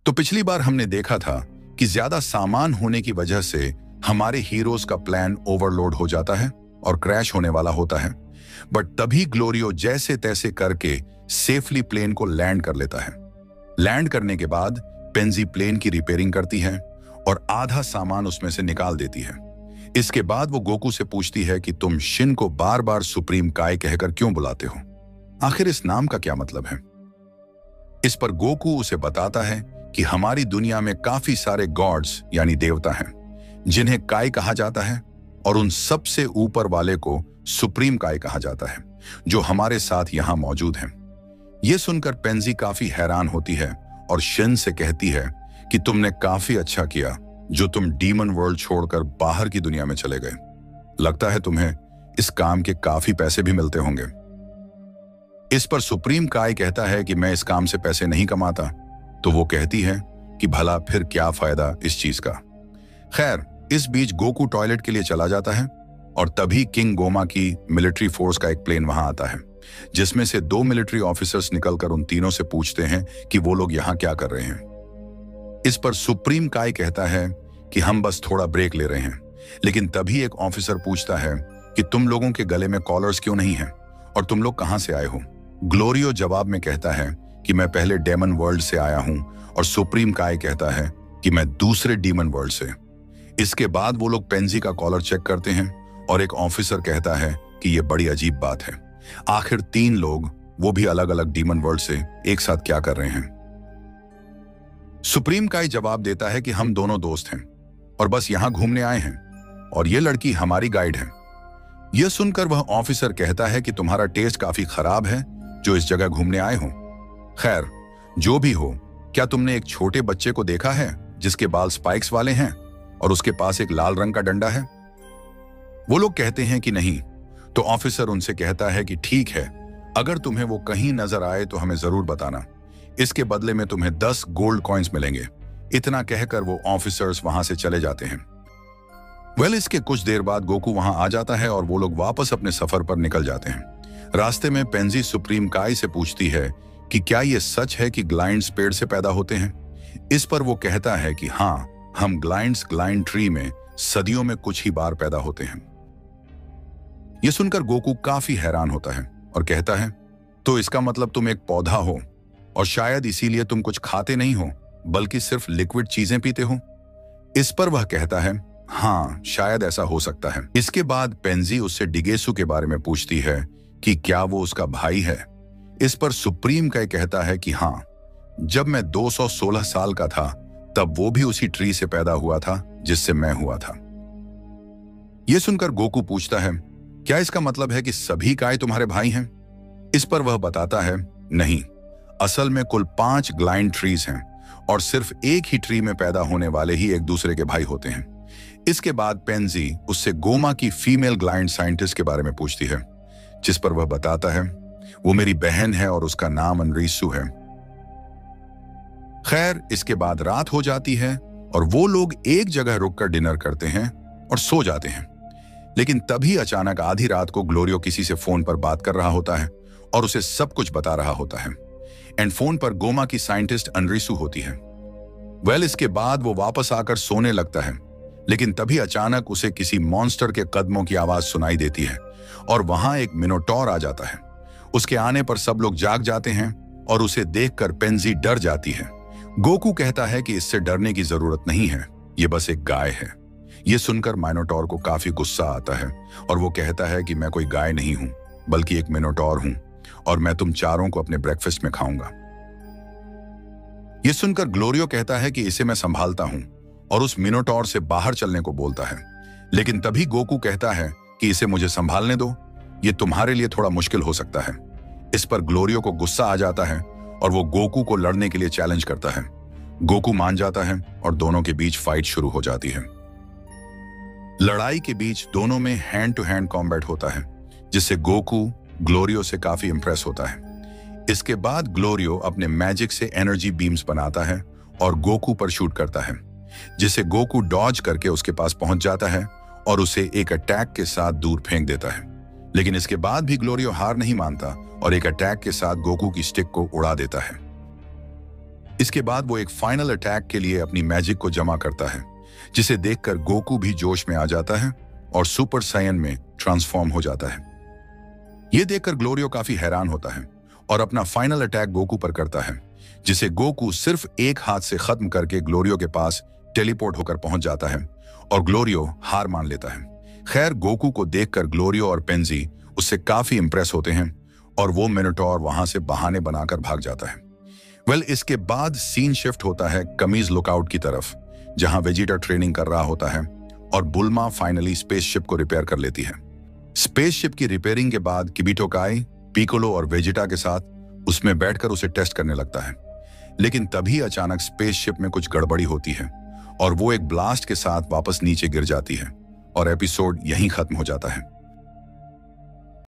तो पिछली बार हमने देखा था कि ज्यादा सामान होने की वजह से हमारे हीरोज का प्लान ओवरलोड हो जाता है और क्रैश होने वाला होता है। बट तभी ग्लोरियो जैसे तैसे करके सेफली प्लेन को लैंड कर लेता है। लैंड करने के बाद पेंजी प्लेन की रिपेयरिंग करती है और आधा सामान उसमें से निकाल देती है। इसके बाद वो गोकू से पूछती है कि तुम शिन को बार बार सुप्रीम काय कहकर क्यों बुलाते हो, आखिर इस नाम का क्या मतलब है। इस पर गोकू उसे बताता है कि हमारी दुनिया में काफी सारे गॉड्स यानी देवता हैं जिन्हें काय कहा जाता है और उन सबसे ऊपर वाले को सुप्रीम काय कहा जाता है जो हमारे साथ यहां मौजूद हैं। यह सुनकर पेंजी काफी हैरान होती है और शिन से कहती है कि तुमने काफी अच्छा किया जो तुम डीमन वर्ल्ड छोड़कर बाहर की दुनिया में चले गए। लगता है तुम्हें इस काम के काफी पैसे भी मिलते होंगे। इस पर सुप्रीम काय कहता है कि मैं इस काम से पैसे नहीं कमाता। तो वो कहती है कि भला फिर क्या फायदा इस चीज का। खैर, इस बीच गोकू टॉयलेट के लिए चला जाता है और तभी किंग गोमा की मिलिट्री फोर्स का एक प्लेन वहां आता है जिसमें से 2 मिलिट्री ऑफिसर्स निकलकर उन तीनों से पूछते हैं कि वो लोग यहां क्या कर रहे हैं। इस पर सुप्रीम काय कहता है कि हम बस थोड़ा ब्रेक ले रहे हैं। लेकिन तभी एक ऑफिसर पूछता है कि तुम लोगों के गले में कॉलर्स क्यों नहीं हैं और तुम लोग कहां से आए हो। ग्लोरियो जवाब में कहता है कि मैं पहले डेमन वर्ल्ड से आया हूं और सुप्रीम काय कहता है कि मैं दूसरे डीमन वर्ल्ड से। इसके बाद वो लोग पेंजी का कॉलर चेक करते हैं और एक ऑफिसर कहता है कि यह बड़ी अजीब बात है, आखिर 3 लोग वो भी अलग अलग डीमन वर्ल्ड से एक साथ क्या कर रहे हैं। सुप्रीम काय जवाब देता है कि हम दोनों दोस्त हैं और बस यहां घूमने आए हैं और ये लड़की हमारी गाइड है। यह सुनकर वह ऑफिसर कहता है कि तुम्हारा टेस्ट काफी खराब है जो इस जगह घूमने आए हो। खैर, जो भी हो, क्या तुमने एक छोटे बच्चे को देखा है जिसके बाल स्पाइक्स वाले हैं और उसके पास एक लाल रंग का डंडा है। वो लोग कहते हैं कि नहीं। तो ऑफिसर उनसे कहता है कि ठीक है, अगर तुम्हें वो कहीं नजर आए तो हमें जरूर बताना, इसके बदले में तुम्हें 10 गोल्ड कॉइन्स मिलेंगे। इतना कहकर वो ऑफिसर्स वहां से चले जाते हैं। इसके कुछ देर बाद गोकू वहां आ जाता है और वो लोग वापस अपने सफर पर निकल जाते हैं। रास्ते में पेंजी सुप्रीम काय से पूछती है कि क्या यह सच है कि ग्लाइंड्स पेड़ से पैदा होते हैं। इस पर वो कहता है कि हाँ, हम ग्लाइंड्स ग्लाइंड ट्री में सदियों में कुछ ही बार पैदा होते हैं। यह सुनकर गोकू काफी हैरान होता है और कहता है तो इसका मतलब तुम एक पौधा हो और शायद इसीलिए तुम कुछ खाते नहीं हो बल्कि सिर्फ लिक्विड चीजें पीते हो। इस पर वह कहता है हाँ, शायद ऐसा हो सकता है। इसके बाद पेंजी उससे डिगेसु के बारे में पूछती है कि क्या वो उसका भाई है। इस पर सुप्रीम काय कहता है कि हाँ, जब मैं 216 साल का था तब वो भी उसी ट्री से पैदा हुआ था जिससे मैं हुआ था। यह सुनकर गोकू पूछता है क्या इसका मतलब है कि सभी काय तुम्हारे भाई हैं। इस पर वह बताता है नहीं, असल में कुल 5 ग्लाइंड ट्रीज हैं और सिर्फ एक ही ट्री में पैदा होने वाले ही एक दूसरे के भाई होते हैं। इसके बाद पेंजी उससे गोमा की फीमेल ग्लाइंड साइंटिस्ट के बारे में पूछती है जिस पर वह बताता है वो मेरी बहन है और उसका नाम अनरीसु है। खैर, इसके बाद रात हो जाती है और वो लोग एक जगह रुककर डिनर करते हैं और सो जाते हैं। लेकिन तभी अचानक आधी रात को ग्लोरियो किसी से फोन पर बात कर रहा होता है और उसे सब कुछ बता रहा होता है। एंड फोन पर गोमा की साइंटिस्ट अनरीसु होती है। इसके बाद वो वापस आकर सोने लगता है, लेकिन तभी अचानक उसे किसी मॉन्स्टर के कदमों की आवाज सुनाई देती है और वहां एक मिनोटॉर आ जाता है। उसके आने पर सब लोग जाग जाते हैं और उसे देखकर पेंजी डर जाती है। गोकू कहता है कि इससे डरने की जरूरत नहीं है, ये बस एक गाय है। यह सुनकर माइनोटॉर को काफी गुस्सा आता है और वो कहता है कि मैं कोई गाय नहीं हूं बल्कि एक मिनोटॉर हूं और मैं तुम चारों को अपने ब्रेकफास्ट में खाऊंगा। यह सुनकर ग्लोरियो कहता है कि इसे मैं संभालता हूं और उस मिनोटॉर से बाहर चलने को बोलता है। लेकिन तभी गोकू कहता है कि इसे मुझे संभालने दो, ये तुम्हारे लिए थोड़ा मुश्किल हो सकता है। इस पर ग्लोरियो को गुस्सा आ जाता है और वो गोकू को लड़ने के लिए चैलेंज करता है। गोकू मान जाता है और दोनों के बीच फाइट शुरू हो जाती है। लड़ाई के बीच दोनों में हैंड टू हैंड कॉम्बैट होता है जिससे गोकू ग्लोरियो से काफी इंप्रेस होता है। इसके बाद ग्लोरियो अपने मैजिक से एनर्जी बीम्स बनाता है और गोकू पर शूट करता है जिसे गोकू डॉज करके उसके पास पहुंच जाता है और उसे एक अटैक के साथ दूर फेंक देता है। लेकिन इसके बाद भी ग्लोरियो हार नहीं मानता और एक अटैक के साथ गोकू की स्टिक को उड़ा देता है। इसके बाद वो एक फाइनल अटैक के लिए अपनी मैजिक को जमा करता है, जिसे देखकर गोकू भी जोश में आ जाता है और सुपर सायन में ट्रांसफॉर्म हो जाता है। यह देखकर ग्लोरियो काफी हैरान होता है और अपना फाइनल अटैक गोकू पर करता है, जिसे गोकू सिर्फ एक हाथ से खत्म करके ग्लोरियो के पास टेलीपोर्ट होकर पहुंच जाता है और ग्लोरियो हार मान लेता है। खैर, गोकू को देखकर ग्लोरियो और पेंजी उससे काफी इंप्रेस होते हैं और वो मिनोटॉर वहां से बहाने बनाकर भाग जाता है। इसके बाद सीन शिफ्ट होता है कमीज लुकआउट की तरफ, जहां वेजिटा ट्रेनिंग कर रहा होता है और बुल्मा फाइनली स्पेसशिप को रिपेयर कर लेती है। स्पेसशिप की रिपेयरिंग के बाद किबिटो काई, पिकोलो और वेजिटा के साथ उसमें बैठकर उसे टेस्ट करने लगता है, लेकिन तभी अचानक स्पेसशिप में कुछ गड़बड़ी होती है और वो एक ब्लास्ट के साथ वापस नीचे गिर जाती है और एपिसोड यहीं खत्म हो जाता है।